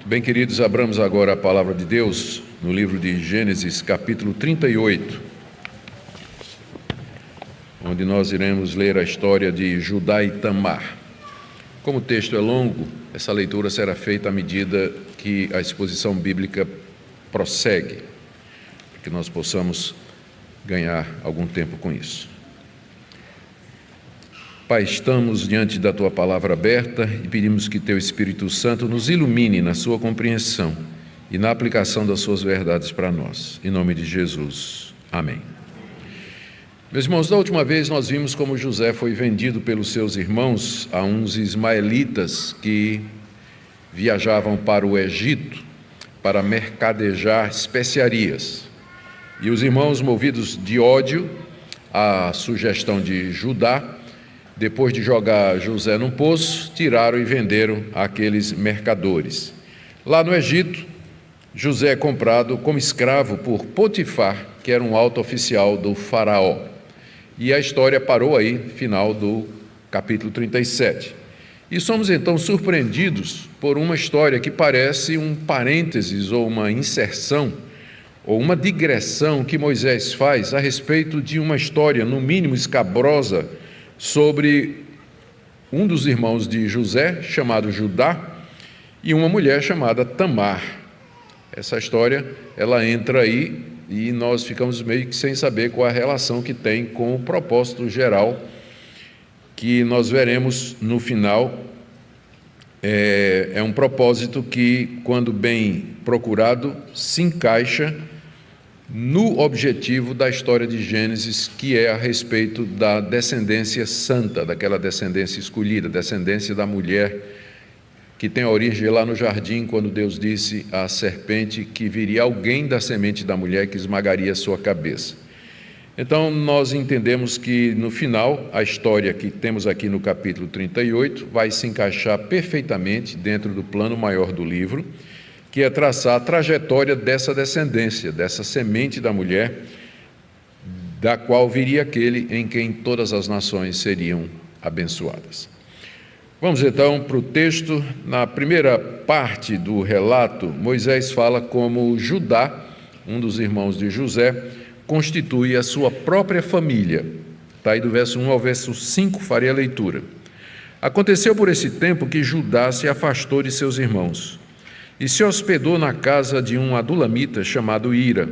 Bem, queridos, abramos agora a palavra de Deus no livro de Gênesis, capítulo 38, onde nós iremos ler a história de Judá e Tamar. Como o texto é longo, essa leitura será feita à medida que a exposição bíblica prossegue, para que nós possamos ganhar algum tempo com isso. Pai, estamos diante da Tua palavra aberta e pedimos que Teu Espírito Santo nos ilumine na sua compreensão e na aplicação das suas verdades para nós. Em nome de Jesus. Amém. Meus irmãos, da última vez nós vimos como José foi vendido pelos seus irmãos a uns ismaelitas que viajavam para o Egito para mercadejar especiarias. E os irmãos, movidos de ódio à sugestão de Judá, depois de jogar José num poço, tiraram e venderam àqueles mercadores. Lá no Egito, José é comprado como escravo por Potifar, que era um alto oficial do faraó. E a história parou aí, final do capítulo 37. E somos então surpreendidos por uma história que parece um parênteses ou uma inserção ou uma digressão que Moisés faz a respeito de uma história, no mínimo escabrosa, sobre um dos irmãos de José, chamado Judá, e uma mulher chamada Tamar. Essa história, ela entra aí e nós ficamos meio que sem saber qual a relação que tem com o propósito geral que nós veremos no final. É um propósito que, quando bem procurado, se encaixa no objetivo da história de Gênesis, que é a respeito da descendência santa, daquela descendência escolhida, descendência da mulher, que tem a origem lá no jardim, quando Deus disse à serpente que viria alguém da semente da mulher que esmagaria a sua cabeça. Então, nós entendemos que, no final, a história que temos aqui no capítulo 38 vai se encaixar perfeitamente dentro do plano maior do livro, que é traçar a trajetória dessa descendência, dessa semente da mulher, da qual viria aquele em quem todas as nações seriam abençoadas. Vamos então para o texto. Na primeira parte do relato, Moisés fala como Judá, um dos irmãos de José, constitui a sua própria família. Está aí do verso 1 ao verso 5, farei a leitura. Aconteceu por esse tempo que Judá se afastou de seus irmãos e se hospedou na casa de um adulamita chamado Hira.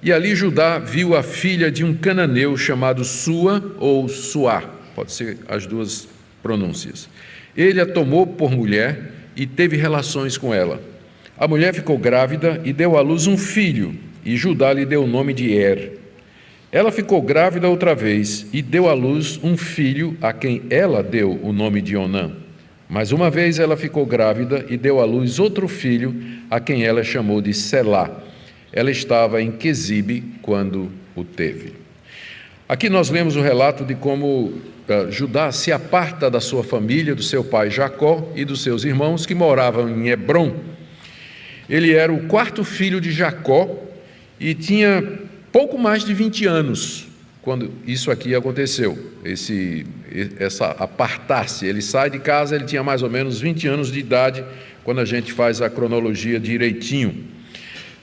E ali Judá viu a filha de um cananeu chamado Sua ou Suá, pode ser as duas pronúncias. Ele a tomou por mulher e teve relações com ela. A mulher ficou grávida e deu à luz um filho, e Judá lhe deu o nome de Er. Ela ficou grávida outra vez e deu à luz um filho, a quem ela deu o nome de Onã. Mais uma vez ela ficou grávida e deu à luz outro filho, a quem ela chamou de Selá. Ela estava em Quezibe quando o teve. Aqui nós lemos o relato de como Judá se aparta da sua família, do seu pai Jacó e dos seus irmãos que moravam em Hebrom. Ele era o quarto filho de Jacó e tinha pouco mais de 20 anos quando isso aqui aconteceu, essa apartar-se. Ele sai de casa, ele tinha mais ou menos 20 anos de idade, quando a gente faz a cronologia direitinho.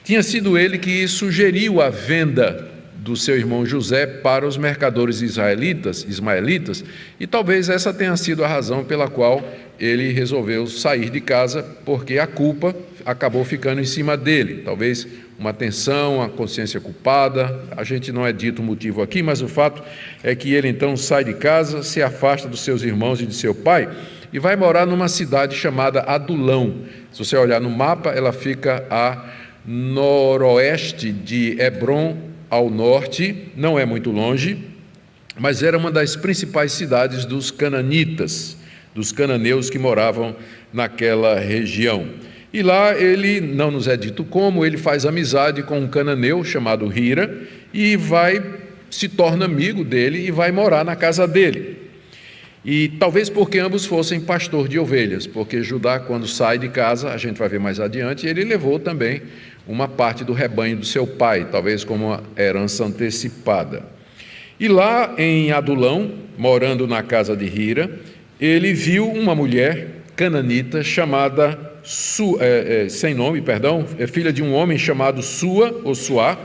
Tinha sido ele que sugeriu a venda do seu irmão José para os mercadores ismaelitas, e talvez essa tenha sido a razão pela qual ele resolveu sair de casa, porque a culpa acabou ficando em cima dele. Talvez uma tensão, a consciência culpada, a gente não é dito o motivo aqui, mas o fato é que ele então sai de casa, se afasta dos seus irmãos e de seu pai e vai morar numa cidade chamada Adulão. Se você olhar no mapa, ela fica a noroeste de Hebrom, ao norte, não é muito longe, mas era uma das principais cidades dos cananitas, dos cananeus que moravam naquela região. E lá ele, não nos é dito como, ele faz amizade com um cananeu chamado Hira e se torna amigo dele e vai morar na casa dele. E talvez porque ambos fossem pastor de ovelhas, porque Judá, quando sai de casa, a gente vai ver mais adiante, ele levou também uma parte do rebanho do seu pai, talvez como uma herança antecipada. E lá em Adulão, morando na casa de Hira, ele viu uma mulher cananita chamada sem nome, filha de um homem chamado Sua ou Suá,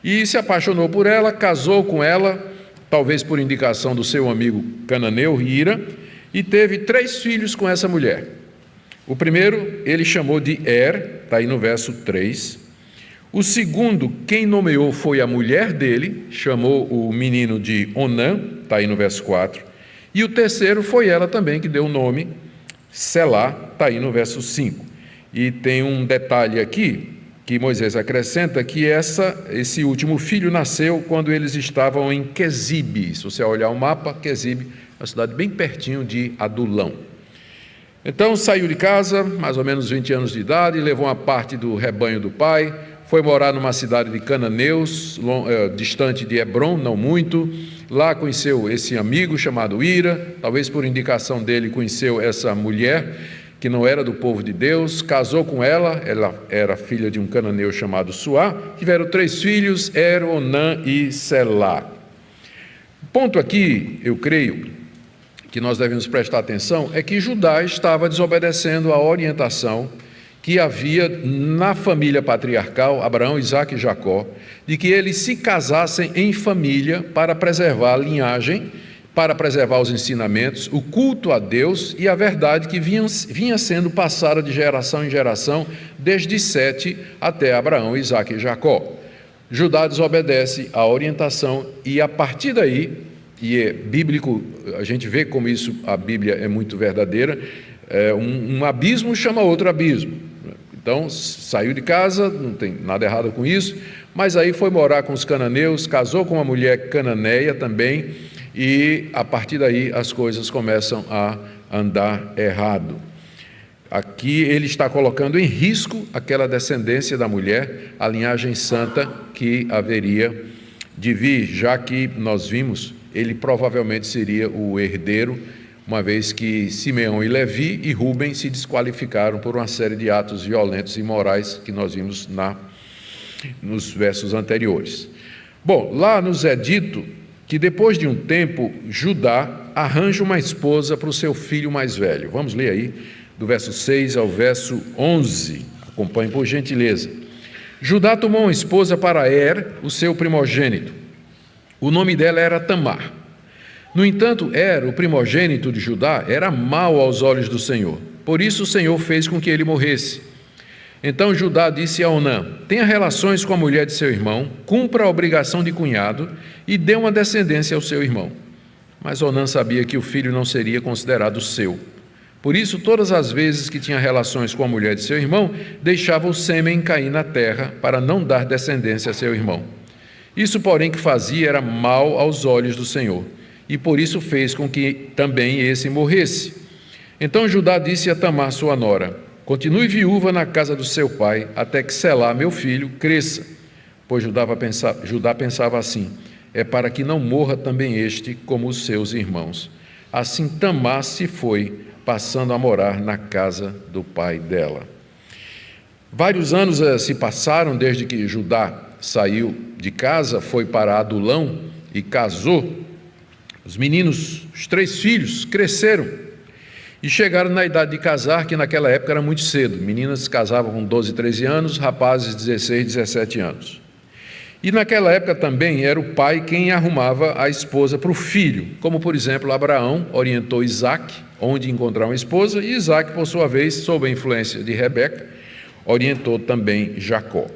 e se apaixonou por ela, casou com ela, talvez por indicação do seu amigo cananeu Hira, e teve 3 filhos com essa mulher. O primeiro ele chamou de está aí no verso 3. O segundo, quem nomeou foi a mulher dele, chamou o menino de Onã, está aí no verso 4. E o terceiro foi ela também que deu o nome, Selá, está aí no verso 5. E tem um detalhe aqui, que Moisés acrescenta, que esse último filho nasceu quando eles estavam em Quezibe. Se você olhar o mapa, Quezibe é uma cidade bem pertinho de Adulão. Então saiu de casa, mais ou menos 20 anos de idade, levou uma parte do rebanho do pai, foi morar numa cidade de cananeus, distante de Hebron, não muito. Lá conheceu esse amigo chamado Hira, talvez por indicação dele conheceu essa mulher, que não era do povo de Deus, casou com ela era filha de um cananeu chamado Suá, tiveram 3 filhos, Onã e Selá. O ponto aqui, eu creio, que nós devemos prestar atenção, é que Judá estava desobedecendo a orientação que havia na família patriarcal, Abraão, Isaque e Jacó, de que eles se casassem em família para preservar a linhagem, para preservar os ensinamentos, o culto a Deus e a verdade que vinha sendo passada de geração em geração, desde Sete até Abraão, Isaque e Jacó. Judá desobedece a orientação e a partir daí, e é bíblico, a gente vê como isso, a Bíblia é muito verdadeira, um abismo chama outro abismo. Então, saiu de casa, não tem nada errado com isso, mas aí foi morar com os cananeus, casou com uma mulher cananeia também, e a partir daí as coisas começam a andar errado. Aqui ele está colocando em risco aquela descendência da mulher, a linhagem santa que haveria de vir, já que nós vimos, ele provavelmente seria o herdeiro, uma vez que Simeão e Levi e Rúben se desqualificaram por uma série de atos violentos e imorais que nós vimos nos versos anteriores. Bom, lá nos é dito que depois de um tempo, Judá arranja uma esposa para o seu filho mais velho. Vamos ler aí, do verso 6 ao verso 11. Acompanhe por gentileza. Judá tomou uma esposa para o seu primogênito. O nome dela era Tamar. No entanto, o primogênito de Judá, era mau aos olhos do Senhor. Por isso o Senhor fez com que ele morresse. Então Judá disse a Onã: tenha relações com a mulher de seu irmão, cumpra a obrigação de cunhado e dê uma descendência ao seu irmão. Mas Onã sabia que o filho não seria considerado seu. Por isso, todas as vezes que tinha relações com a mulher de seu irmão, deixava o sêmen cair na terra para não dar descendência a seu irmão. Isso, porém, que fazia era mal aos olhos do Senhor, e por isso fez com que também esse morresse. Então Judá disse a Tamar, sua nora: continue viúva na casa do seu pai, até que Selá, meu filho, cresça. Pois Judá pensava assim: é para que não morra também este como os seus irmãos. Assim Tamar se foi, passando a morar na casa do pai dela. Vários anos se passaram desde que Judá saiu de casa, foi para Adulão e casou. Os meninos, os 3 filhos, cresceram e chegaram na idade de casar, que naquela época era muito cedo. Meninas casavam com 12, 13 anos, rapazes 16, 17 anos. E naquela época também era o pai quem arrumava a esposa para o filho, como por exemplo Abraão orientou Isaque onde encontrar uma esposa, e Isaque, por sua vez, sob a influência de Rebeca, orientou também Jacó.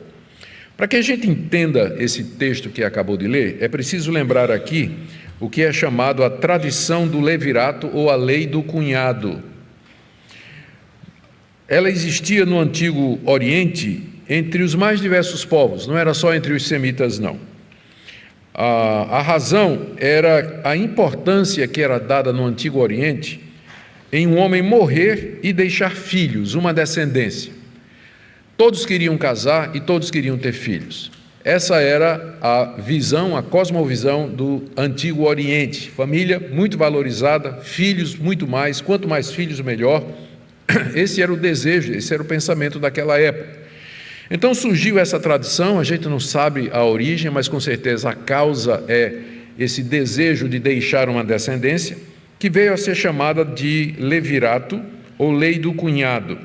Para que a gente entenda esse texto que acabou de ler, é preciso lembrar aqui o que é chamado a tradição do levirato ou a lei do cunhado. Ela existia no Antigo Oriente entre os mais diversos povos, não era só entre os semitas, não. A razão era a importância que era dada no Antigo Oriente em um homem morrer e deixar filhos, uma descendência. Todos queriam casar e todos queriam ter filhos. Essa era a visão, a cosmovisão do Antigo Oriente. Família muito valorizada, filhos muito mais, quanto mais filhos melhor. Esse era o desejo, esse era o pensamento daquela época. Então surgiu essa tradição, a gente não sabe a origem, mas com certeza a causa é esse desejo de deixar uma descendência, que veio a ser chamada de levirato ou lei do cunhado.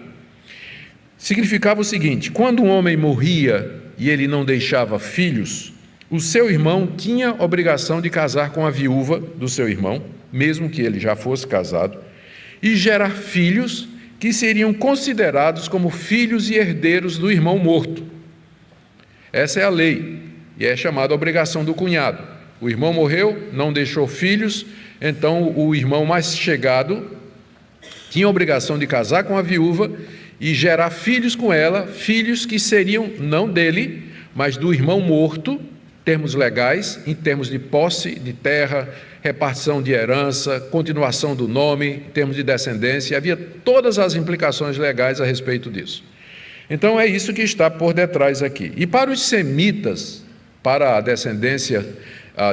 Significava o seguinte: quando um homem morria e ele não deixava filhos, o seu irmão tinha obrigação de casar com a viúva do seu irmão, mesmo que ele já fosse casado, e gerar filhos que seriam considerados como filhos e herdeiros do irmão morto. Essa é a lei, e é chamada obrigação do cunhado. O irmão morreu, não deixou filhos, então o irmão mais chegado tinha a obrigação de casar com a viúva e gerar filhos com ela, filhos que seriam não dele, mas do irmão morto, em termos legais, em termos de posse de terra, repartição de herança, continuação do nome, em termos de descendência, havia todas as implicações legais a respeito disso. Então é isso que está por detrás aqui. E para os semitas, para a descendência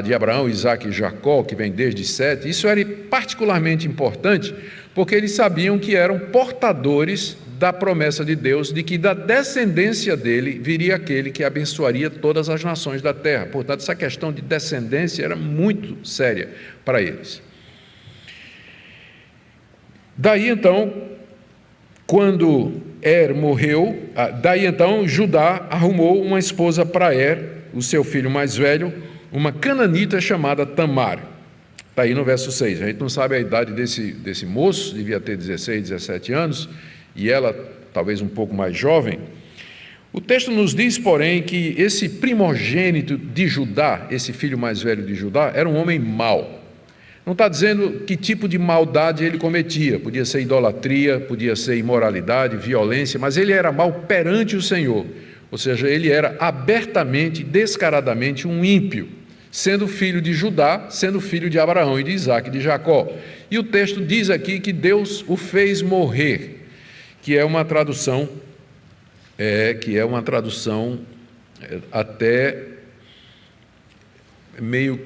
de Abraão, Isaque e Jacó, que vem desde Sete, isso era particularmente importante, porque eles sabiam que eram portadores da promessa de Deus, de que da descendência dele viria aquele que abençoaria todas as nações da terra. Portanto, essa questão de descendência era muito séria para eles. Daí então, quando morreu, Judá arrumou uma esposa para o seu filho mais velho, uma cananita chamada Tamar. Está aí no verso 6. A gente não sabe a idade desse moço, devia ter 16, 17 anos, e ela talvez um pouco mais jovem. O texto nos diz, porém, que esse primogênito de Judá, esse filho mais velho de Judá, era um homem mau. Não está dizendo que tipo de maldade ele cometia, podia ser idolatria, podia ser imoralidade, violência, mas ele era mau perante o Senhor, ou seja, ele era abertamente, descaradamente um ímpio, sendo filho de Judá, sendo filho de Abraão e de Isaque e de Jacó. E o texto diz aqui que Deus o fez morrer, que é uma tradução até meio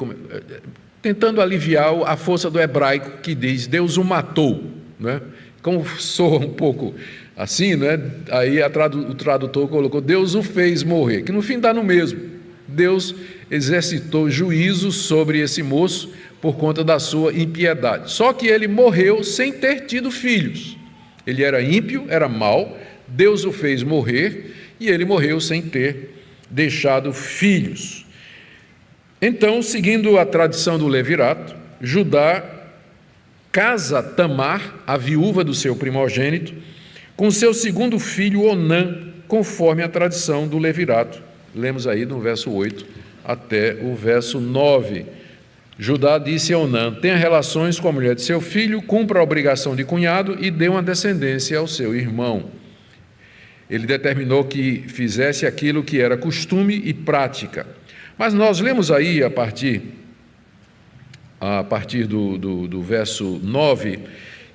tentando aliviar a força do hebraico que diz Deus o matou, né? Como soa um pouco assim, né? Aí o tradutor colocou Deus o fez morrer, que no fim dá no mesmo. Deus exercitou juízo sobre esse moço por conta da sua impiedade. Só que ele morreu sem ter tido filhos. Ele era ímpio, era mau, Deus o fez morrer e ele morreu sem ter deixado filhos. Então, seguindo a tradição do levirato, Judá casa Tamar, a viúva do seu primogênito, com seu segundo filho Onã, conforme a tradição do levirato. Lemos aí no verso 8 até o verso 9. Judá disse a Onã: tenha relações com a mulher de seu filho, cumpra a obrigação de cunhado e dê uma descendência ao seu irmão. Ele determinou que fizesse aquilo que era costume e prática. Mas nós lemos aí, a partir do verso 9,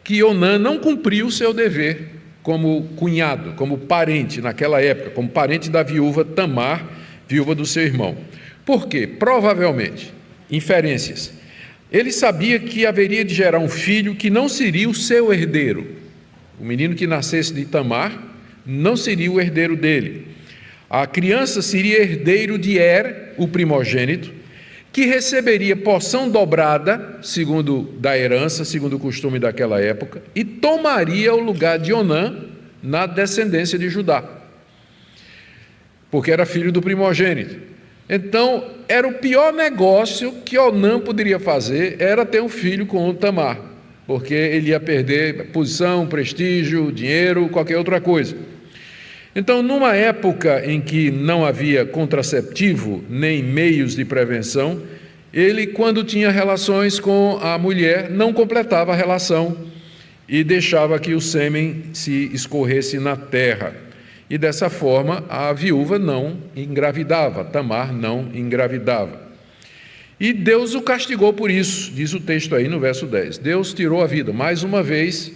que Onã não cumpriu o seu dever como cunhado, como parente naquela época, como parente da viúva Tamar, viúva do seu irmão. Por quê? Provavelmente, inferências, ele sabia que haveria de gerar um filho que não seria o seu herdeiro. O menino que nascesse de Tamar não seria o herdeiro dele. A criança seria herdeiro de o primogênito, que receberia porção dobrada, segundo da herança, segundo o costume daquela época, e tomaria o lugar de Onã na descendência de Judá, porque era filho do primogênito. Então, era o pior negócio que Onã poderia fazer, era ter um filho com Tamar, porque ele ia perder posição, prestígio, dinheiro, qualquer outra coisa. Então, numa época em que não havia contraceptivo, nem meios de prevenção, ele, quando tinha relações com a mulher, não completava a relação e deixava que o sêmen se escorresse na terra. E dessa forma, a viúva não engravidava, Tamar não engravidava. E Deus o castigou por isso, diz o texto aí no verso 10. Deus tirou a vida. Mais uma vez,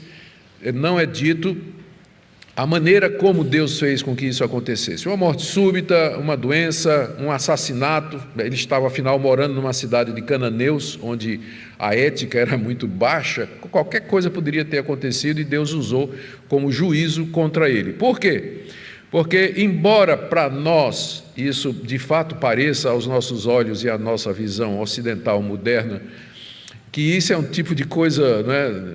não é dito a maneira como Deus fez com que isso acontecesse. Uma morte súbita, uma doença, um assassinato. Ele estava, afinal, morando numa cidade de cananeus, onde a ética era muito baixa. Qualquer coisa poderia ter acontecido e Deus usou como juízo contra ele. Por quê? Porque, embora para nós isso de fato pareça aos nossos olhos e à nossa visão ocidental moderna, que isso é um tipo de coisa, não é,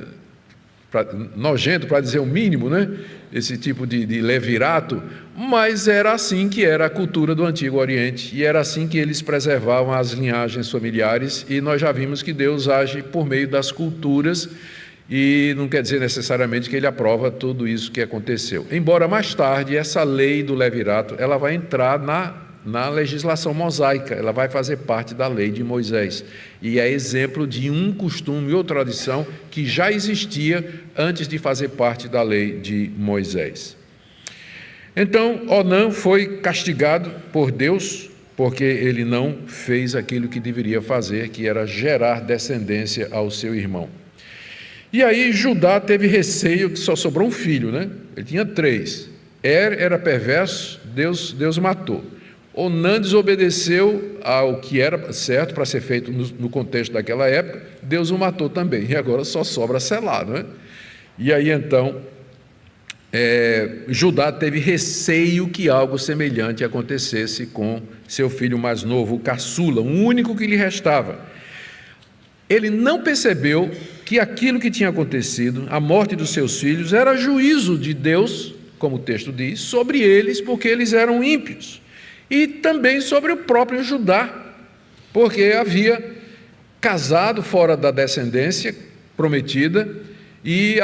nojento, para dizer o mínimo, né? Esse tipo de levirato, mas era assim que era a cultura do Antigo Oriente, e era assim que eles preservavam as linhagens familiares, e nós já vimos que Deus age por meio das culturas, e não quer dizer necessariamente que ele aprova tudo isso que aconteceu. Embora mais tarde essa lei do levirato, ela vai entrar na legislação mosaica, ela vai fazer parte da lei de Moisés, e é exemplo de um costume ou tradição que já existia antes de fazer parte da lei de Moisés. Então, Onã foi castigado por Deus, porque ele não fez aquilo que deveria fazer, que era gerar descendência ao seu irmão. E aí Judá teve receio, que só sobrou um filho, né? Ele tinha 3. Era perverso, Deus matou. Onã desobedeceu ao que era certo para ser feito no contexto daquela época, Deus o matou também, e agora só sobra Selá, não é? E aí então, Judá teve receio que algo semelhante acontecesse com seu filho mais novo, o caçula, o único que lhe restava. Ele não percebeu que aquilo que tinha acontecido, a morte dos seus filhos, era juízo de Deus, como o texto diz, sobre eles, porque eles eram ímpios. E também sobre o próprio Judá, porque havia casado fora da descendência prometida e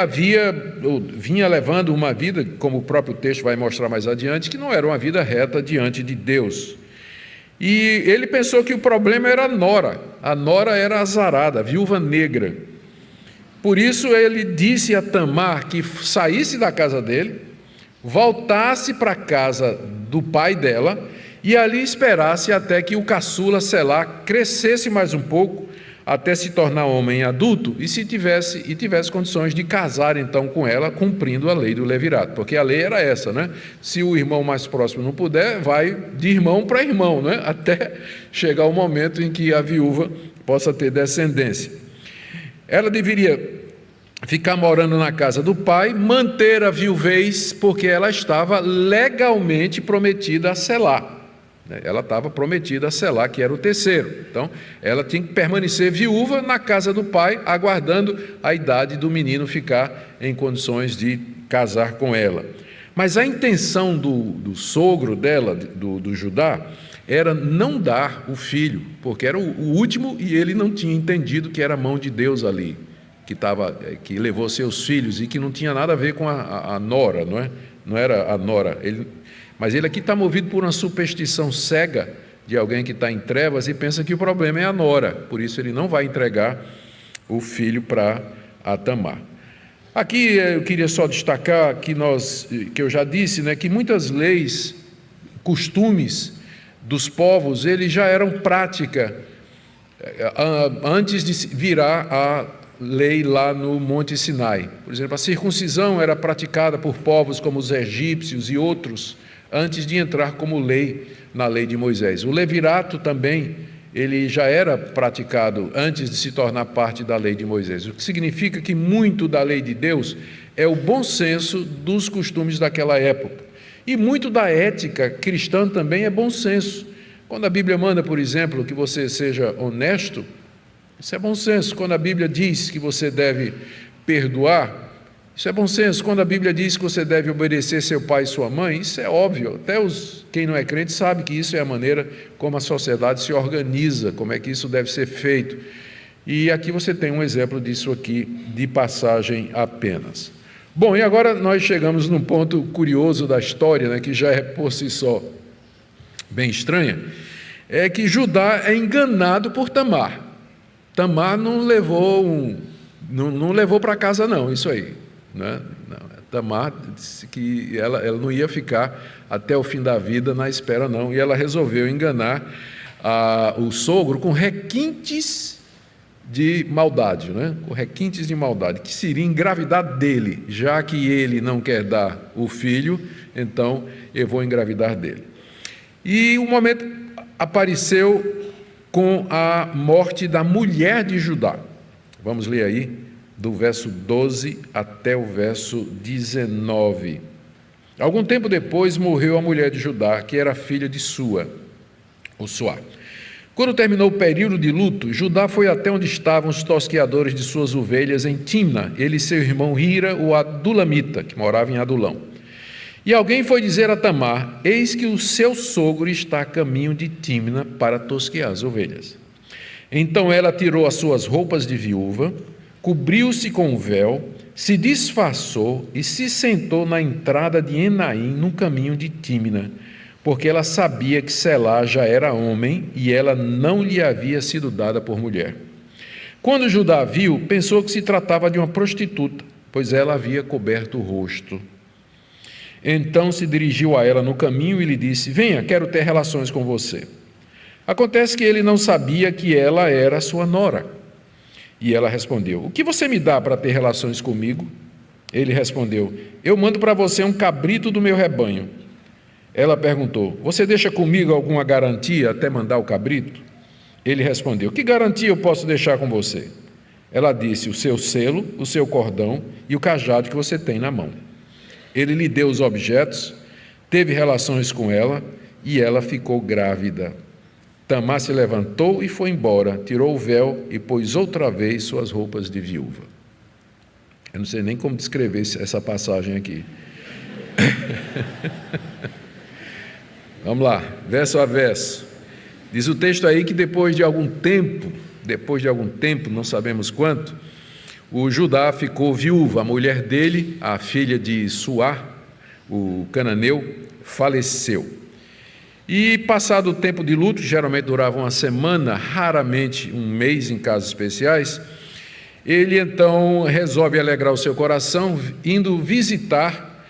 vinha levando uma vida, como o próprio texto vai mostrar mais adiante, que não era uma vida reta diante de Deus. E ele pensou que o problema era a nora era azarada, a viúva negra. Por isso ele disse a Tamar que saísse da casa dele, voltasse para a casa do pai dela, e ali esperasse até que o caçula Selá crescesse mais um pouco, até se tornar homem adulto, e tivesse condições de casar então com ela, cumprindo a lei do levirato, porque a lei era essa, né? Se o irmão mais próximo não puder, vai de irmão para irmão, né? Até chegar o momento em que a viúva possa ter descendência. Ela deveria ficar morando na casa do pai, manter a viuvez, porque ela estava legalmente prometida a Selá. Ela estava prometida a Selá, que era o terceiro. Então, ela tinha que permanecer viúva na casa do pai, aguardando a idade do menino ficar em condições de casar com ela. Mas a intenção do sogro dela, do Judá, era não dar o filho, porque era o último e ele não tinha entendido que era a mão de Deus ali, que levou seus filhos e que não tinha nada a ver com a nora, não é? Não era a nora. Mas ele aqui está movido por uma superstição cega de alguém que está em trevas e pensa que o problema é a nora, por isso ele não vai entregar o filho para Tamar. Aqui eu queria só destacar que eu já disse, né, que muitas leis, costumes dos povos, eles já eram prática antes de virar a lei lá no Monte Sinai. Por exemplo, a circuncisão era praticada por povos como os egípcios e outros, antes de entrar como lei na lei de Moisés. O levirato também, ele já era praticado antes de se tornar parte da lei de Moisés, o que significa que muito da lei de Deus é o bom senso dos costumes daquela época. E muito da ética cristã também é bom senso. Quando a Bíblia manda, por exemplo, que você seja honesto, isso é bom senso. Quando a Bíblia diz que você deve perdoar, isso é bom senso. Quando a Bíblia diz que você deve obedecer seu pai e sua mãe, isso é óbvio. Até quem não é crente sabe que isso é a maneira como a sociedade se organiza, como é que isso deve ser feito. E aqui você tem um exemplo disso aqui, de passagem apenas. Bom, e agora nós chegamos num ponto curioso da história, né, que já é por si só bem estranha, é que Judá é enganado por Tamar. Tamar não levou para casa não, isso aí. Não, Tamar disse que ela não ia ficar até o fim da vida na espera não, e ela resolveu enganar o sogro com requintes de maldade, né? Com requintes de maldade, que seria engravidar dele, já que ele não quer dar o filho, então eu vou engravidar dele. E o momento apareceu com a morte da mulher de Judá. Vamos ler aí, do verso 12 até o verso 19. Algum tempo depois morreu a mulher de Judá, que era filha de Suá. Quando terminou o período de luto, Judá foi até onde estavam os tosqueadores de suas ovelhas em Timna, ele e seu irmão Hira, o adulamita, que morava em Adulão. E alguém foi dizer a Tamar: eis que o seu sogro está a caminho de Timna para tosquear as ovelhas. Então ela tirou as suas roupas de viúva, cobriu-se com um véu, se disfarçou e se sentou na entrada de Enaim, no caminho de Timna, porque ela sabia que Selá já era homem e ela não lhe havia sido dada por mulher. Quando Judá viu, pensou que se tratava de uma prostituta, pois ela havia coberto o rosto. Então se dirigiu a ela no caminho e lhe disse: venha, quero ter relações com você. Acontece que ele não sabia que ela era sua nora. E ela respondeu: o que você me dá para ter relações comigo? Ele respondeu: eu mando para você um cabrito do meu rebanho. Ela perguntou: você deixa comigo alguma garantia até mandar o cabrito? Ele respondeu: que garantia eu posso deixar com você? Ela disse: o seu selo, o seu cordão e o cajado que você tem na mão. Ele lhe deu os objetos, teve relações com ela e ela ficou grávida. Tamar se levantou e foi embora, tirou o véu e pôs outra vez suas roupas de viúva. Eu não sei nem como descrever essa passagem aqui. Vamos lá, verso a verso. Diz o texto aí que depois de algum tempo, não sabemos quanto, o Judá ficou viúva. A mulher dele, a filha de Suá, o cananeu, faleceu. E passado o tempo de luto, geralmente durava uma semana, raramente um mês em casos especiais, ele então resolve alegrar o seu coração, indo visitar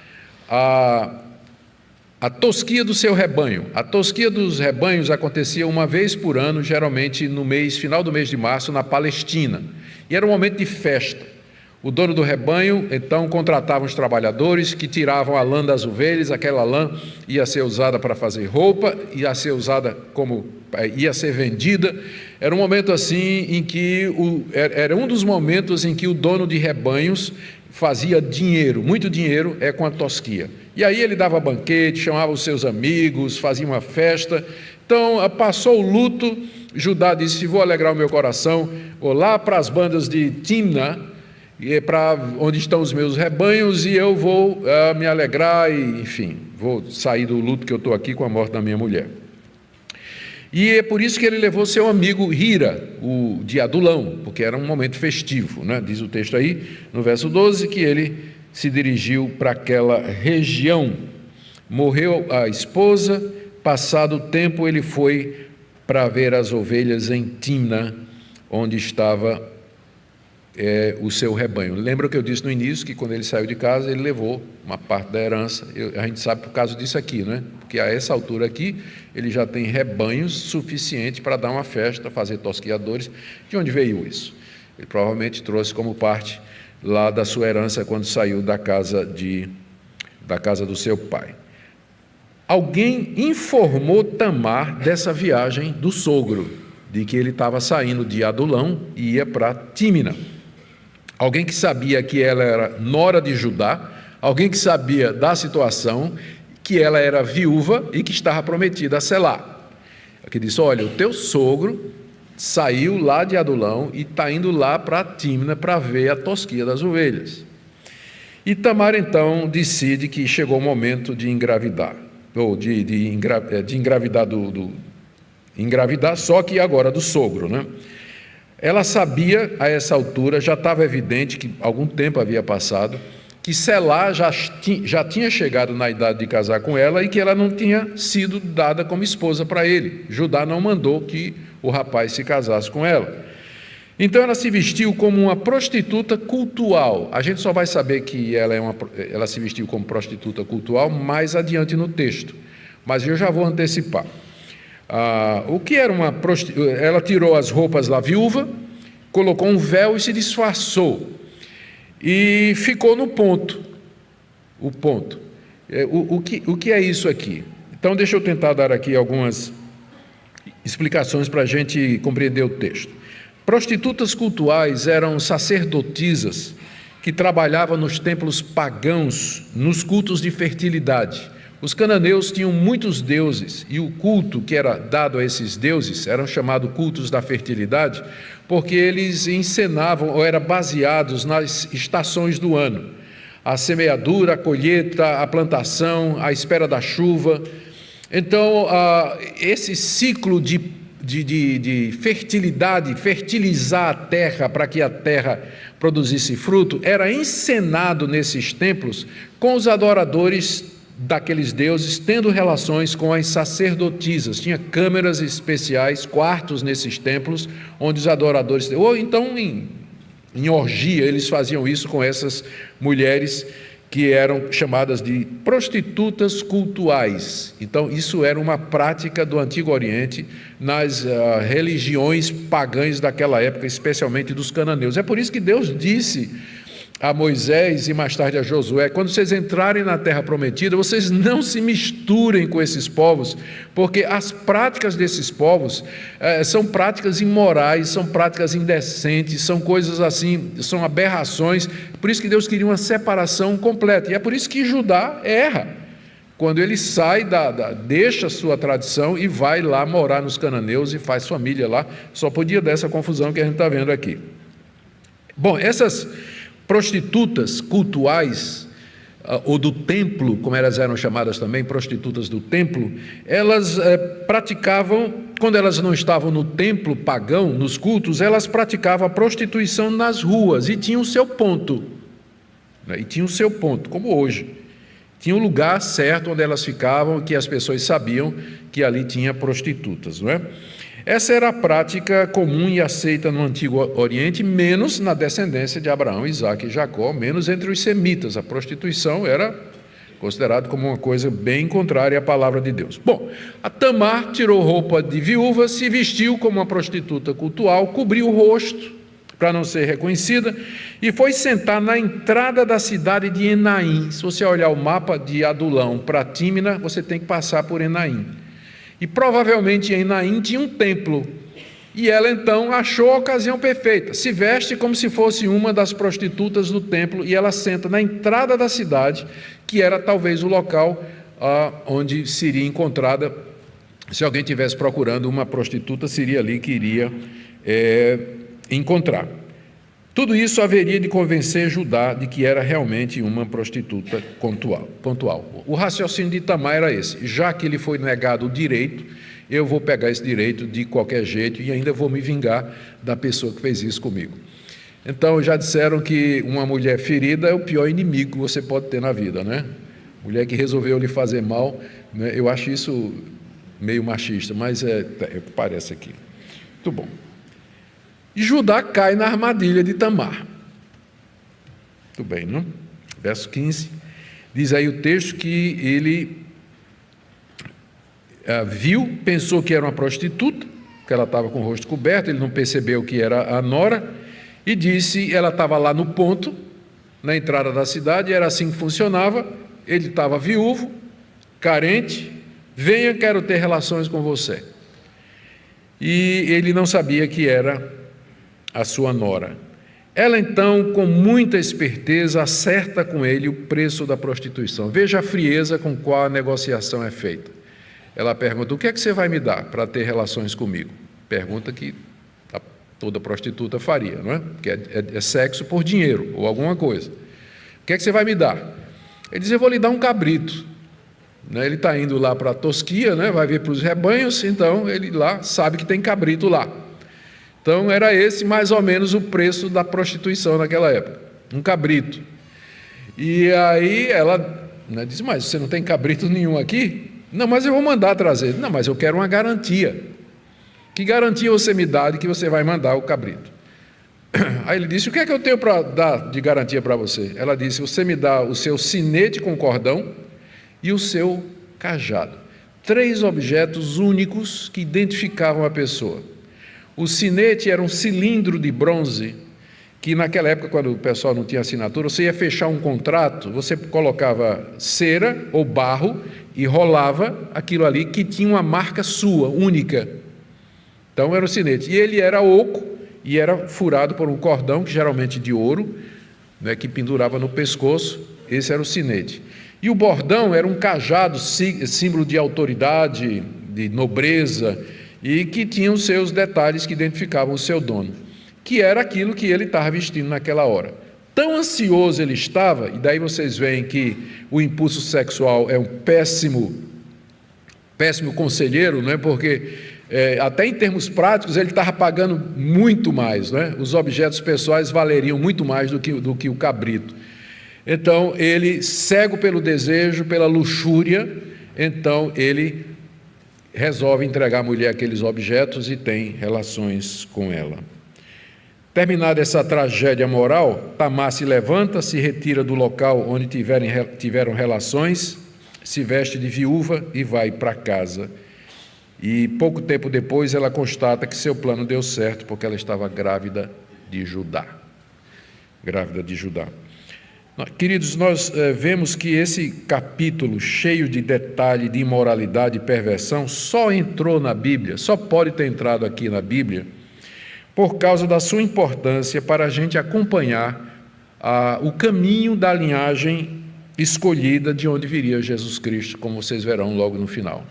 a tosquia do seu rebanho. A tosquia dos rebanhos acontecia uma vez por ano, geralmente no final do mês de março, na Palestina. E era um momento de festa. O dono do rebanho, então, contratava os trabalhadores que tiravam a lã das ovelhas. Aquela lã ia ser usada para fazer roupa, ia ser vendida. Era um momento assim em que era um dos momentos em que o dono de rebanhos fazia dinheiro, muito dinheiro, com a tosquia. E aí ele dava banquete, chamava os seus amigos, fazia uma festa. Então, passou o luto, Judá disse: vou alegrar o meu coração, vou lá para as bandas de Timna, para onde estão os meus rebanhos, e eu vou me alegrar e, enfim, vou sair do luto que eu estou aqui com a morte da minha mulher. E é por isso que ele levou seu amigo Hira, o de Adulão, porque era um momento festivo, né? Diz o texto aí, no verso 12, que ele se dirigiu para aquela região. Morreu a esposa, passado o tempo ele foi para ver as ovelhas em Timna, onde estava o seu rebanho. Lembra que eu disse no início que quando ele saiu de casa, ele levou uma parte da herança. A gente sabe por causa disso aqui, né? Porque a essa altura aqui, ele já tem rebanhos suficientes para dar uma festa, fazer tosquiadores. De onde veio isso? Ele provavelmente trouxe como parte lá da sua herança quando saiu da casa do seu pai. Alguém informou Tamar dessa viagem do sogro, de que ele estava saindo de Adulão e ia para Tímina. Alguém que sabia que ela era nora de Judá, alguém que sabia da situação, que ela era viúva e que estava prometida a Selá. Que disse: olha, o teu sogro saiu lá de Adulão e está indo lá para Tímina para ver a tosquia das ovelhas. E Tamar então decide que chegou o momento de engravidar, ou de engravidar engravidar, só que agora do sogro, né? Ela sabia, a essa altura, já estava evidente que algum tempo havia passado, que Selá já tinha chegado na idade de casar com ela e que ela não tinha sido dada como esposa para ele. Judá não mandou que o rapaz se casasse com ela. Então ela se vestiu como uma prostituta cultual. A gente só vai saber que ela se vestiu como prostituta cultual mais adiante no texto, mas eu já vou antecipar. O que era uma prostituta? Ela tirou as roupas da viúva, colocou um véu e se disfarçou. E ficou no ponto. O ponto. O que é isso aqui? Então, deixa eu tentar dar aqui algumas explicações para a gente compreender o texto. Prostitutas cultuais eram sacerdotisas que trabalhavam nos templos pagãos, nos cultos de fertilidade. Os cananeus tinham muitos deuses, e o culto que era dado a esses deuses eram chamados cultos da fertilidade, porque eles encenavam ou eram baseados nas estações do ano. A semeadura, a colheita, a plantação, a espera da chuva. Então, esse ciclo de fertilidade, fertilizar a terra para que a terra produzisse fruto, era encenado nesses templos com os adoradores daqueles deuses, tendo relações com as sacerdotisas. Tinha câmeras especiais, quartos nesses templos, onde os adoradores, ou então em orgia, eles faziam isso com essas mulheres que eram chamadas de prostitutas cultuais. Então, isso era uma prática do Antigo Oriente nas religiões pagãs daquela época, especialmente dos cananeus. É por isso que Deus disse a Moisés e mais tarde a Josué: quando vocês entrarem na terra prometida, vocês não se misturem com esses povos, porque as práticas desses povos são práticas imorais, são práticas indecentes, são coisas assim, são aberrações. Por isso que Deus queria uma separação completa, e é por isso que Judá erra, quando ele sai, deixa a sua tradição e vai lá morar nos cananeus e faz família lá. Só podia dar essa confusão que a gente está vendo aqui. Bom, essas prostitutas cultuais, ou do templo, como elas eram chamadas também, prostitutas do templo, elas praticavam, quando elas não estavam no templo pagão, nos cultos, elas praticavam a prostituição nas ruas, e tinham o seu ponto, né? E tinham o seu ponto, como hoje. Tinha um lugar certo onde elas ficavam, que as pessoas sabiam que ali tinha prostitutas, não é? Essa era a prática comum e aceita no Antigo Oriente, menos na descendência de Abraão, Isaque e Jacó, menos entre os semitas. A prostituição era considerada como uma coisa bem contrária à palavra de Deus. Bom, a Tamar tirou roupa de viúva, se vestiu como uma prostituta cultual, cobriu o rosto para não ser reconhecida, e foi sentar na entrada da cidade de Enaim. Se você olhar o mapa de Adulão para Tímina, você tem que passar por Enaim. E provavelmente em Enaim tinha um templo, e ela então achou a ocasião perfeita, se veste como se fosse uma das prostitutas do templo, e ela senta na entrada da cidade, que era talvez o local onde seria encontrada, se alguém estivesse procurando uma prostituta, seria ali que iria encontrar. Tudo isso haveria de convencer Judá de que era realmente uma prostituta pontual. O raciocínio de Tamar era esse: já que lhe foi negado o direito, eu vou pegar esse direito de qualquer jeito e ainda vou me vingar da pessoa que fez isso comigo. Então, já disseram que uma mulher ferida é o pior inimigo que você pode ter na vida, né? Mulher que resolveu lhe fazer mal, né? Eu acho isso meio machista, mas parece aqui. Muito bom. E Judá cai na armadilha de Tamar. Muito bem, não? Verso 15, diz aí o texto que ele viu, pensou que era uma prostituta, que ela estava com o rosto coberto, ele não percebeu que era a nora, e disse, ela estava lá no ponto, na entrada da cidade, era assim que funcionava, ele estava viúvo, carente, venha, quero ter relações com você. E ele não sabia que era a sua nora. Ela então, com muita esperteza, acerta com ele o preço da prostituição. Veja a frieza com qual a negociação é feita. Ela pergunta: o que é que você vai me dar para ter relações comigo? Pergunta que toda prostituta faria, não é? Porque é sexo por dinheiro ou alguma coisa. O que é que você vai me dar? Ele diz: eu vou lhe dar um cabrito. Ele está indo lá para a tosquia, vai vir para os rebanhos, então ele lá sabe que tem cabrito lá. Então era esse mais ou menos o preço da prostituição naquela época, um cabrito. E aí ela diz: mas você não tem cabrito nenhum aqui? Não, mas eu vou mandar trazer. Não, mas eu quero uma garantia. Que garantia você me dá de que você vai mandar o cabrito? Aí ele disse: o que é que eu tenho para dar de garantia para você? Ela disse: você me dá o seu sinete com cordão e o seu cajado. 3 objetos únicos que identificavam a pessoa. O sinete era um cilindro de bronze, que naquela época, quando o pessoal não tinha assinatura, você ia fechar um contrato, você colocava cera ou barro e rolava aquilo ali que tinha uma marca sua, única. Então era o sinete. E ele era oco e era furado por um cordão, que geralmente de ouro, que pendurava no pescoço. Esse era o sinete. E o bordão era um cajado, símbolo de autoridade, de nobreza, e que tinha os seus detalhes que identificavam o seu dono, que era aquilo que ele estava vestindo naquela hora. Tão ansioso ele estava, e daí vocês veem que o impulso sexual é um péssimo conselheiro, não é? Porque até em termos práticos ele estava pagando muito mais, não é? Os objetos pessoais valeriam muito mais do que o cabrito. Então ele, cego pelo desejo, pela luxúria, então ele resolve entregar à mulher aqueles objetos e tem relações com ela. Terminada essa tragédia moral, Tamar se levanta, se retira do local onde tiveram relações, se veste de viúva e vai para casa. E pouco tempo depois ela constata que seu plano deu certo, porque ela estava grávida de Judá. Grávida de Judá. Queridos, nós vemos que esse capítulo cheio de detalhe de imoralidade e perversão só entrou na Bíblia, só pode ter entrado aqui na Bíblia, por causa da sua importância para a gente acompanhar o caminho da linhagem escolhida de onde viria Jesus Cristo, como vocês verão logo no final.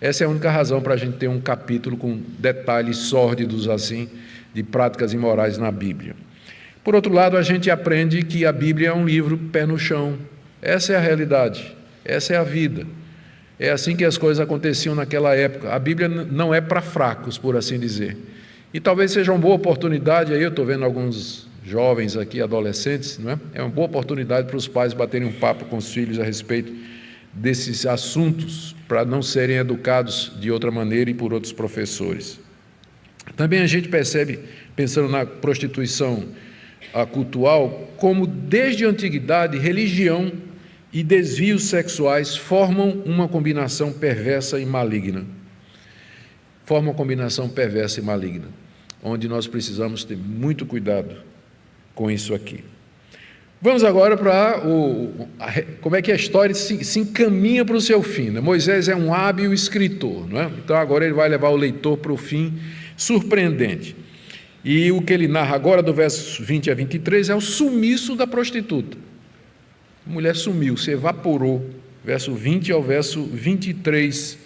Essa é a única razão para a gente ter um capítulo com detalhes sórdidos assim, de práticas imorais na Bíblia. Por outro lado, a gente aprende que a Bíblia é um livro pé no chão. Essa é a realidade, essa é a vida. É assim que as coisas aconteciam naquela época. A Bíblia não é para fracos, por assim dizer. E talvez seja uma boa oportunidade, aí eu estou vendo alguns jovens aqui, adolescentes, não é? É uma boa oportunidade para os pais baterem um papo com os filhos a respeito desses assuntos, para não serem educados de outra maneira e por outros professores. Também a gente percebe, pensando na prostituição cultual, como desde a antiguidade, religião e desvios sexuais formam uma combinação perversa e maligna. Formam uma combinação perversa e maligna, onde nós precisamos ter muito cuidado com isso aqui. Vamos agora para como é que a história se encaminha para o seu fim, né? Moisés é um hábil escritor, não é? Então agora ele vai levar o leitor para o fim surpreendente. E o que ele narra agora, do verso 20 a 23, é o sumiço da prostituta. A mulher sumiu, se evaporou. Verso 20 ao verso 23.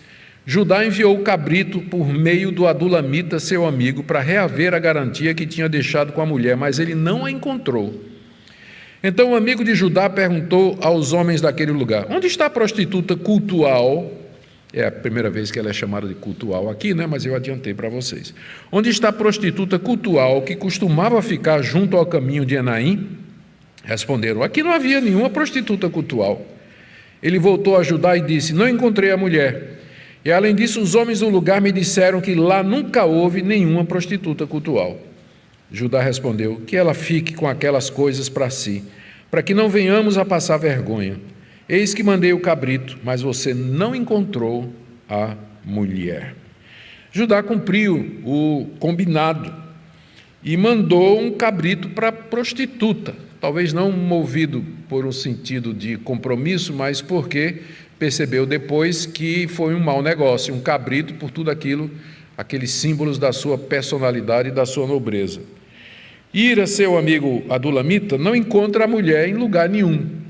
Judá enviou o cabrito por meio do adulamita, seu amigo, para reaver a garantia que tinha deixado com a mulher, mas ele não a encontrou. Então o amigo de Judá perguntou aos homens daquele lugar: onde está a prostituta cultual? É a primeira vez que ela é chamada de cultual aqui, né? Mas eu adiantei para vocês. Onde está a prostituta cultual que costumava ficar junto ao caminho de Enaim? Responderam: aqui não havia nenhuma prostituta cultual. Ele voltou a Judá e disse: não encontrei a mulher. E além disso, os homens do lugar me disseram que lá nunca houve nenhuma prostituta cultual. Judá respondeu: que ela fique com aquelas coisas para si, para que não venhamos a passar vergonha. Eis que mandei o cabrito, mas você não encontrou a mulher. Judá cumpriu o combinado e mandou um cabrito para a prostituta, talvez não movido por um sentido de compromisso, mas porque percebeu depois que foi um mau negócio, um cabrito por tudo aquilo, aqueles símbolos da sua personalidade e da sua nobreza. Ira, seu amigo adulamita, não encontra a mulher em lugar nenhum.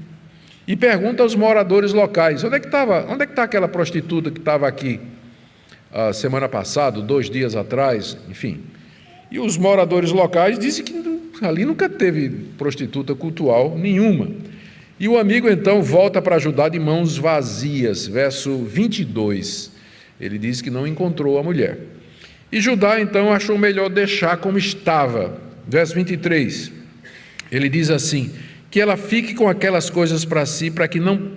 E pergunta aos moradores locais: onde é que está aquela prostituta que estava aqui a semana passada, 2 dias atrás, enfim. E os moradores locais dizem que ali nunca teve prostituta cultual nenhuma. E o amigo então volta para Judá de mãos vazias, verso 22. Ele diz que não encontrou a mulher. E Judá então achou melhor deixar como estava. Verso 23. Ele diz assim: que ela fique com aquelas coisas para si, para que não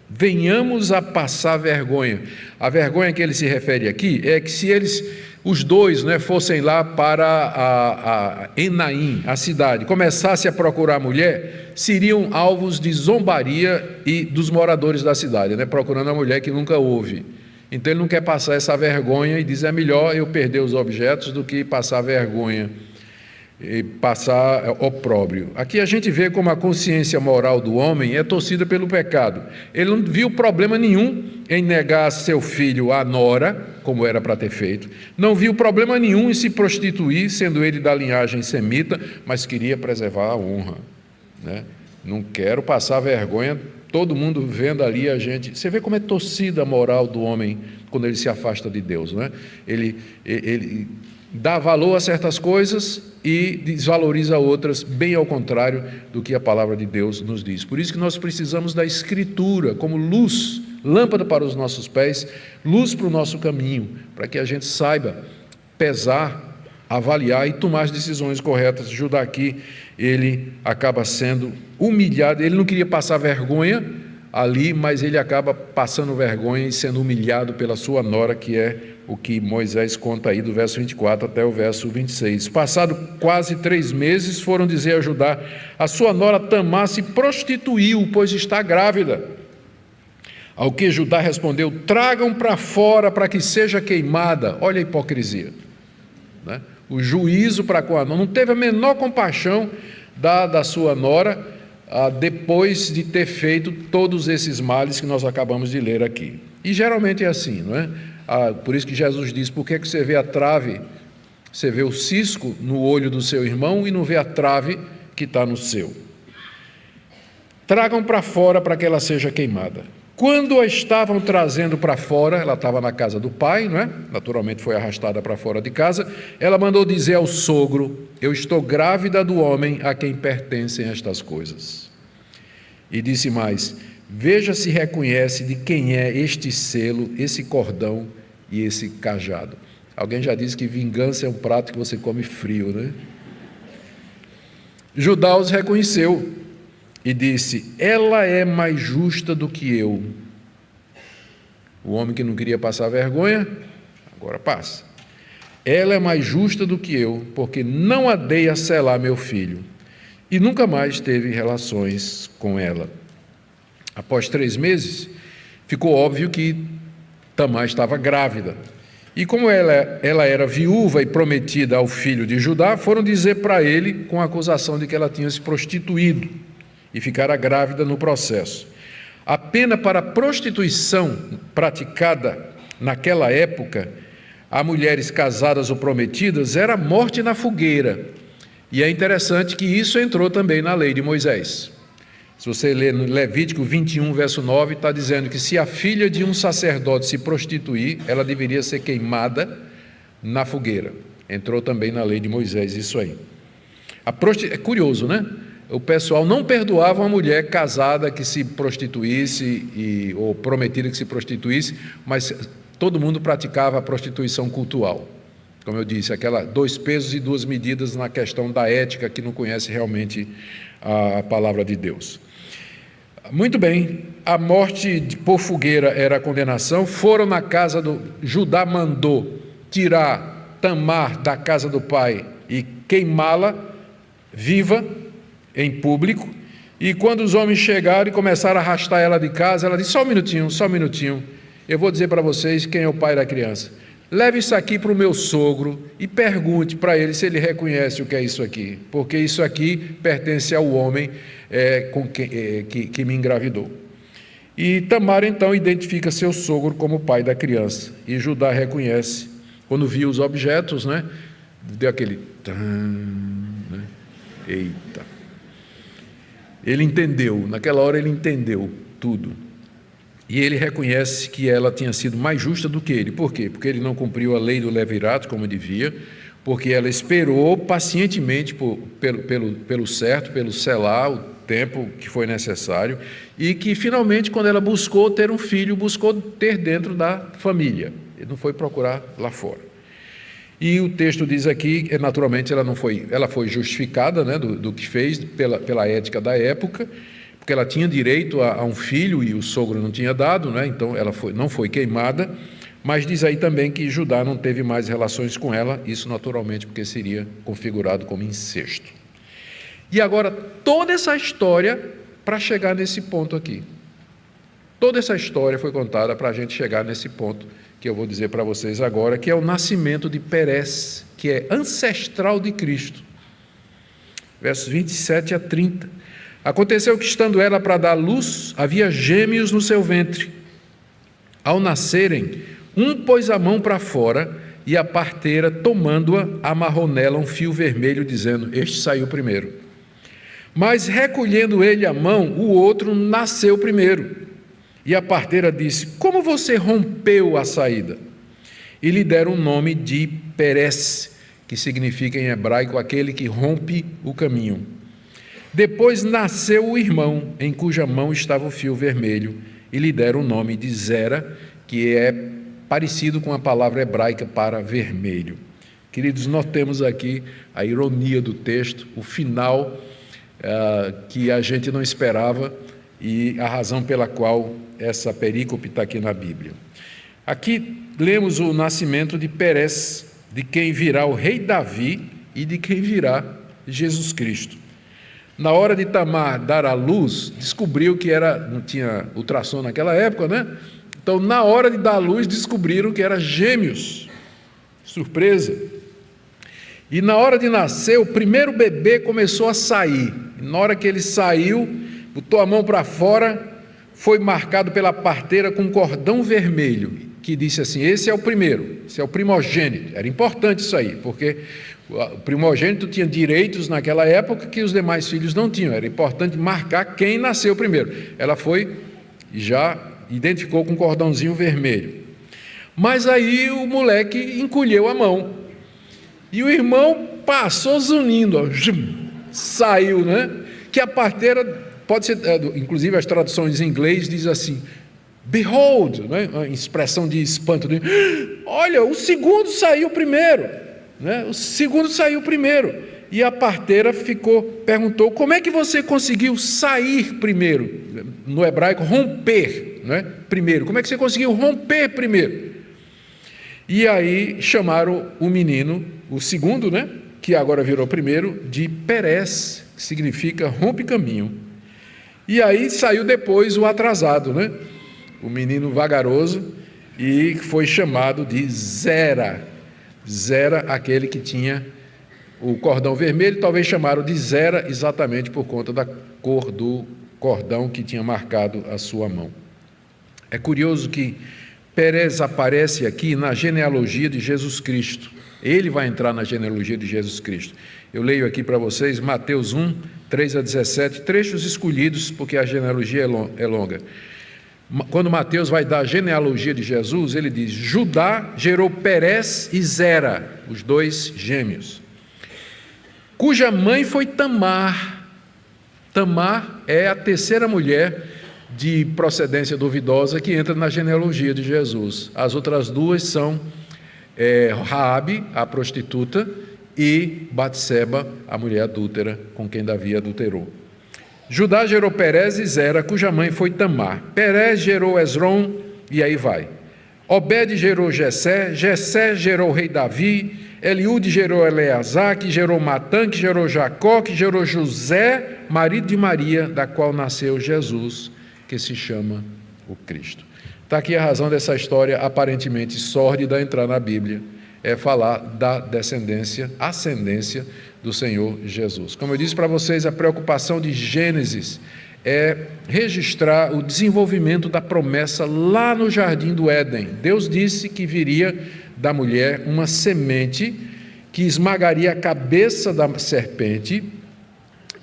venhamos a passar vergonha. A vergonha que ele se refere aqui é que se eles, os dois, fossem lá para a Enaim, a cidade, começassem a procurar a mulher, seriam alvos de zombaria e dos moradores da cidade, procurando a mulher que nunca houve. Então ele não quer passar essa vergonha e diz: é melhor eu perder os objetos do que passar vergonha e passar opróbrio. Aqui a gente vê como a consciência moral do homem é torcida pelo pecado. Ele não viu problema nenhum em negar seu filho à nora, como era para ter feito, não viu problema nenhum em se prostituir, sendo ele da linhagem semita, mas queria preservar a honra, Não quero passar vergonha Todo mundo vendo ali a gente. Você vê como é torcida a moral do homem quando ele se afasta de Deus, não é? Ele dá valor a certas coisas e desvaloriza outras, bem ao contrário do que a palavra de Deus nos diz. Por isso que nós precisamos da Escritura como luz, lâmpada para os nossos pés, luz para o nosso caminho, para que a gente saiba pesar, avaliar e tomar as decisões corretas. Judá aqui, ele acaba sendo humilhado, ele não queria passar vergonha ali, mas ele acaba passando vergonha e sendo humilhado pela sua nora, que é o que Moisés conta aí do verso 24 até o verso 26. Passado quase 3 meses, foram dizer a Judá: a sua nora Tamar se prostituiu, pois está grávida. Ao que Judá respondeu: tragam para fora para que seja queimada. Olha a hipocrisia, né? O juízo para com a nora, não teve a menor compaixão da sua nora, depois de ter feito todos esses males que nós acabamos de ler aqui. E geralmente é assim, não é? Por isso que Jesus diz: por que você vê a trave, você vê o cisco no olho do seu irmão e não vê a trave que está no seu? Tragam para fora para que ela seja queimada. Quando a estavam trazendo para fora, ela estava na casa do pai, não é? Naturalmente foi arrastada para fora de casa. Ela mandou dizer ao sogro: eu estou grávida do homem a quem pertencem estas coisas. E disse mais: veja se reconhece de quem é este selo, esse cordão e esse cajado. Alguém já disse que vingança é um prato que você come frio, né? Judá os reconheceu e disse: ela é mais justa do que eu. O homem que não queria passar vergonha, agora passa. Ela é mais justa do que eu, porque não a dei a selar meu filho. E nunca mais teve relações com ela. Após 3 meses, ficou óbvio que Tamar estava grávida. E como ela era viúva e prometida ao filho de Judá, foram dizer para ele com a acusação de que ela tinha se prostituído e ficara grávida no processo. A pena para prostituição praticada naquela época a mulheres casadas ou prometidas era a morte na fogueira. E é interessante que isso entrou também na lei de Moisés. Se você ler no Levítico 21, verso 9, está dizendo que se a filha de um sacerdote se prostituir, ela deveria ser queimada na fogueira. Entrou também na lei de Moisés isso aí. É curioso, né? O pessoal não perdoava uma mulher casada que se prostituísse ou prometida que se prostituísse, mas todo mundo praticava a prostituição cultural. Como eu disse, aquela 2 pesos e 2 medidas na questão da ética, que não conhece realmente a palavra de Deus. Muito bem, a morte por fogueira era a condenação. Foram na casa do... Judá mandou tirar Tamar da casa do pai e queimá-la viva em público. E quando os homens chegaram e começaram a arrastar ela de casa, ela disse: só um minutinho, eu vou dizer para vocês quem é o pai da criança. Leve isso aqui para o meu sogro e pergunte para ele se ele reconhece o que é isso aqui, porque isso aqui pertence ao homem que me engravidou. E Tamar então identifica seu sogro como o pai da criança, e Judá reconhece. Quando viu os objetos, né, deu aquele né? Eita! Ele entendeu, naquela hora ele entendeu tudo. E ele reconhece que ela tinha sido mais justa do que ele. Por quê? Porque ele não cumpriu a lei do levirato como devia, porque ela esperou pacientemente pelo certo, pelo selar, o tempo que foi necessário, e que finalmente, quando ela buscou ter um filho, buscou ter dentro da família. Ele não foi procurar lá fora. E o texto diz aqui, naturalmente, ela foi justificada, né, do que fez pela ética da época, porque ela tinha direito a um filho e o sogro não tinha dado, né? Então ela não foi queimada, mas diz aí também que Judá não teve mais relações com ela, isso naturalmente porque seria configurado como incesto. E agora, toda essa história para chegar nesse ponto aqui. Toda essa história foi contada para a gente chegar nesse ponto que eu vou dizer para vocês agora, que é o nascimento de Perez, que é ancestral de Cristo. Versos 27 a 30. Aconteceu que, estando ela para dar luz, havia gêmeos no seu ventre. Ao nascerem, um pôs a mão para fora e a parteira, tomando-a, amarrou nela um fio vermelho, dizendo: este saiu primeiro. Mas recolhendo ele a mão, o outro nasceu primeiro. E a parteira disse: como você rompeu a saída? E lhe deram o nome de Pérez, que significa em hebraico aquele que rompe o caminho. Depois nasceu o irmão, em cuja mão estava o fio vermelho, e lhe deram o nome de Zera, que é parecido com a palavra hebraica para vermelho. Queridos, notemos aqui a ironia do texto, o final que a gente não esperava e a razão pela qual essa perícope está aqui na Bíblia. Aqui lemos o nascimento de Pérez, de quem virá o rei Davi e de quem virá Jesus Cristo. Na hora de Tamar dar à luz, descobriu que não tinha ultrassom naquela época, né? Então, na hora de dar à luz, descobriram que eram gêmeos. Surpresa! E na hora de nascer, o primeiro bebê começou a sair. E na hora que ele saiu, botou a mão para fora, foi marcado pela parteira com um cordão vermelho, que disse assim: esse é o primeiro, esse é o primogênito. Era importante isso aí, porque o primogênito tinha direitos naquela época que os demais filhos não tinham. Era importante marcar quem nasceu primeiro. Ela foi e já identificou com um cordãozinho vermelho. Mas aí o moleque encolheu a mão. E o irmão passou zunindo, ó, saiu, né? Que a parteira, pode ser, inclusive as traduções em inglês diz assim: behold, né? Uma expressão de espanto. Olha, o segundo saiu primeiro, né? O segundo saiu primeiro. E a parteira perguntou: como é que você conseguiu sair primeiro? No hebraico, romper, né? Primeiro. Como é que você conseguiu romper primeiro? E aí chamaram o menino, o segundo, né, que agora virou primeiro, de Pérez, que significa rompe caminho. E aí saiu depois o atrasado, né, o menino vagaroso, e foi chamado de Zera. Zera, aquele que tinha o cordão vermelho, talvez chamaram de Zera exatamente por conta da cor do cordão que tinha marcado a sua mão. É curioso que Pérez aparece aqui na genealogia de Jesus Cristo. Ele vai entrar na genealogia de Jesus Cristo. Eu leio aqui para vocês Mateus 1, 3 a 17, trechos escolhidos, porque a genealogia é longa. Quando Mateus vai dar a genealogia de Jesus, ele diz: Judá gerou Pérez e Zera, os dois gêmeos, cuja mãe foi Tamar. Tamar é a terceira mulher de procedência duvidosa que entra na genealogia de Jesus. As outras duas são Raabe, a prostituta, e Batseba, a mulher adúltera, com quem Davi adulterou. Judá gerou Pérez e Zera, cuja mãe foi Tamar. Pérez gerou Esrom, e aí vai. Obed gerou Jessé, Jessé gerou o rei Davi, Eliúde gerou Eleazar, que gerou Matã, que gerou Jacó, que gerou José, marido de Maria, da qual nasceu Jesus, que se chama o Cristo. Está aqui a razão dessa história aparentemente sórdida entrar na Bíblia, é falar da ascendência do Senhor Jesus. Como eu disse para vocês, a preocupação de Gênesis é registrar o desenvolvimento da promessa lá no Jardim do Éden. Deus disse que viria da mulher uma semente que esmagaria a cabeça da serpente,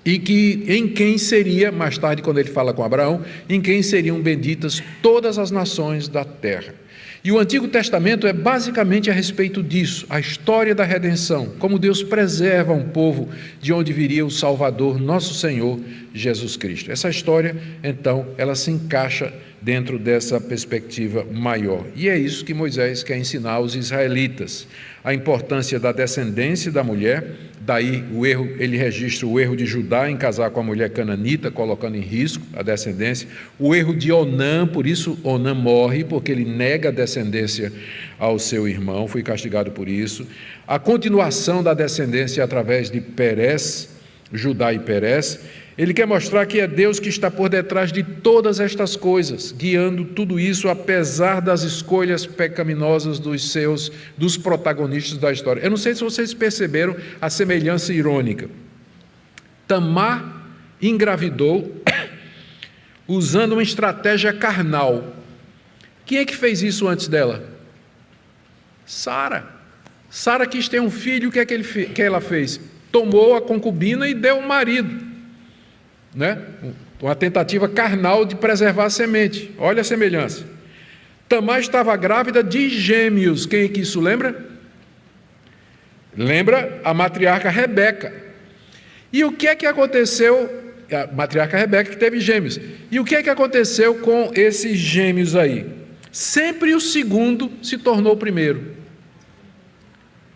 e que em quem seria, mais tarde quando ele fala com Abraão, em quem seriam benditas todas as nações da terra. E o Antigo Testamento é basicamente a respeito disso, a história da redenção, como Deus preserva um povo de onde viria o Salvador, nosso Senhor Jesus Cristo. Essa história, então, ela se encaixa dentro dessa perspectiva maior. E é isso que Moisés quer ensinar aos israelitas, a importância da descendência da mulher. Daí ele registra o erro de Judá em casar com a mulher cananita, colocando em risco a descendência. O erro de Onã, por isso Onã morre, porque ele nega a descendência ao seu irmão, foi castigado por isso. A continuação da descendência através de Pérez, Judá e Pérez. Ele quer mostrar que é Deus que está por detrás de todas estas coisas, guiando tudo isso, apesar das escolhas pecaminosas dos protagonistas da história. Eu não sei se vocês perceberam a semelhança irônica. Tamar engravidou usando uma estratégia carnal. Quem é que fez isso antes dela? Sara. Sara quis ter um filho, o que é que ela fez? Tomou a concubina e deu um marido. né? Uma tentativa carnal de preservar a semente. Olha a semelhança. Tamar estava grávida de gêmeos. Quem é que isso lembra? Lembra a matriarca Rebeca. E o que é que aconteceu? A matriarca Rebeca que teve gêmeos. E o que é que aconteceu com esses gêmeos aí? Sempre o segundo se tornou o primeiro.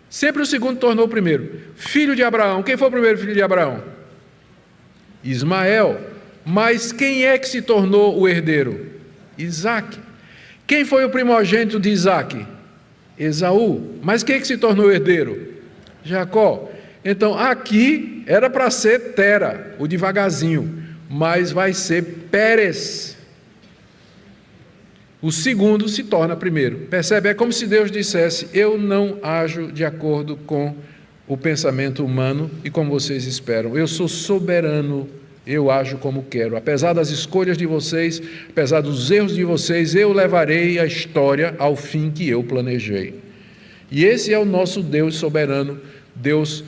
Sempre o segundo tornou o primeiro. Filho de Abraão. Quem foi o primeiro filho de Abraão? Ismael. Mas quem é que se tornou o herdeiro? Isaque. Quem foi o primogênito de Isaque? Esaú. Mas quem é que se tornou o herdeiro? Jacó. Então aqui era para ser Tera, o devagarzinho, mas vai ser Pérez. O segundo se torna primeiro. Percebe? É como se Deus dissesse: eu não ajo de acordo com o pensamento humano e como vocês esperam. Eu sou soberano, eu ajo como quero. Apesar das escolhas de vocês, apesar dos erros de vocês, eu levarei a história ao fim que eu planejei. E esse é o nosso Deus soberano, Deus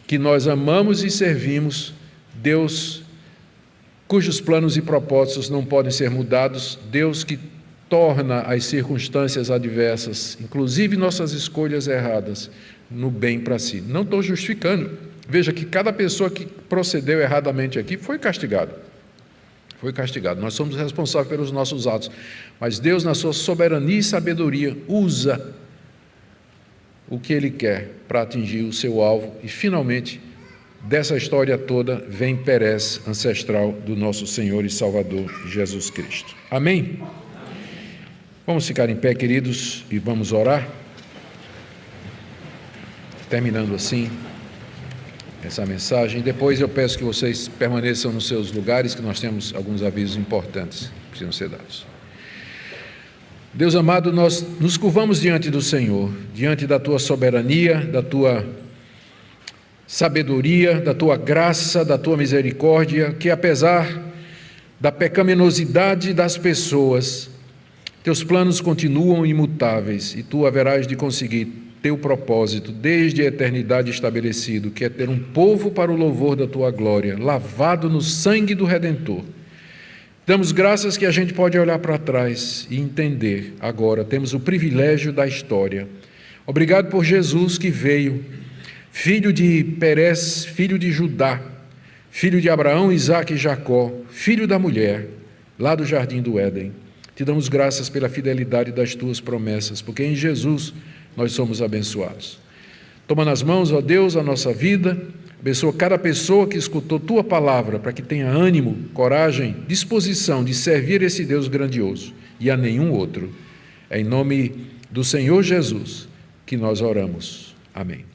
que nós amamos e servimos, Deus cujos planos e propósitos não podem ser mudados, Deus que torna as circunstâncias adversas, inclusive nossas escolhas erradas, no bem para si. Não estou justificando. Veja que cada pessoa que procedeu erradamente aqui foi castigado. Foi castigado. Nós somos responsáveis pelos nossos atos. Mas Deus, na sua soberania e sabedoria, usa o que Ele quer para atingir o seu alvo. E, finalmente, dessa história toda, vem Pérez, ancestral do nosso Senhor e Salvador Jesus Cristo. Amém? Vamos ficar em pé, queridos, e vamos orar. Terminando assim essa mensagem. Depois eu peço que vocês permaneçam nos seus lugares, que nós temos alguns avisos importantes que precisam ser dados. Deus amado, nós nos curvamos diante do Senhor, diante da Tua soberania, da Tua sabedoria, da Tua graça, da Tua misericórdia, que apesar da pecaminosidade das pessoas, Teus planos continuam imutáveis e Tu haverás de conseguir Teu propósito desde a eternidade estabelecido, que é ter um povo para o louvor da Tua glória, lavado no sangue do Redentor. Damos graças que a gente pode olhar para trás e entender agora, temos o privilégio da história. Obrigado por Jesus que veio, filho de Pérez, filho de Judá, filho de Abraão, Isaque e Jacó, filho da mulher, lá do jardim do Éden. Te damos graças pela fidelidade das Tuas promessas, porque em Jesus nós somos abençoados. Toma nas mãos, ó Deus, a nossa vida, abençoa cada pessoa que escutou Tua palavra, para que tenha ânimo, coragem, disposição de servir esse Deus grandioso e a nenhum outro. É em nome do Senhor Jesus que nós oramos. Amém.